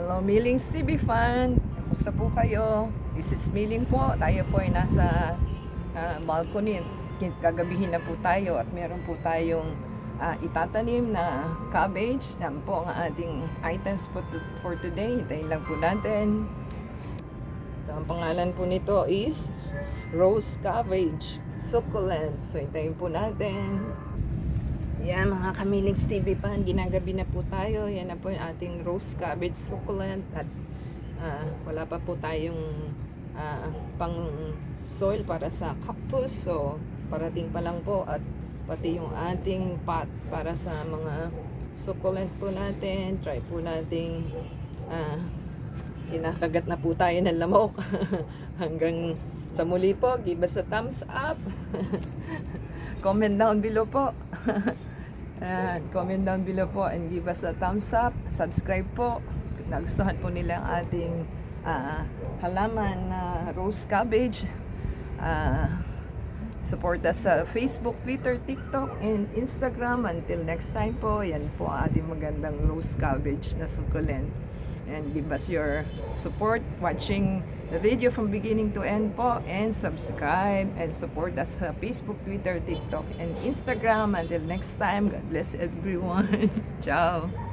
Hello, Millings TV fan. Kumusta po kayo? This is Milling po. Tayo po ay nasa balcony. Gagabihin na po tayo at meron po tayong itatanim na cabbage. Yan po ang ating items for today. Hintayin lang po natin. So, ang pangalan po nito is rose cabbage succulent. So, hintayin po natin. Yan mga Kamilings TV fan, ginagabi na po tayo. Yan na po yung ating rose cabbage succulent at wala pa po tayong pang soil para sa cactus. So parating pa lang po at pati yung ating pot para sa mga succulent po natin. Try po nating kinakagat na po tayo ng lamok. Hanggang sa muli po, give us a thumbs up. Comment down below po. Comment down below po and give us a thumbs up. Subscribe po. Nagustuhan po nila ang ating halaman na rose cabbage. Support us sa Facebook, Twitter, TikTok, and Instagram. Until next time po, yan po ang ating magandang rose cabbage na succulent. And give us your support watching the video from beginning to end po, and subscribe and support us sa Facebook, Twitter, TikTok, and Instagram. Until next time, God bless everyone. Ciao!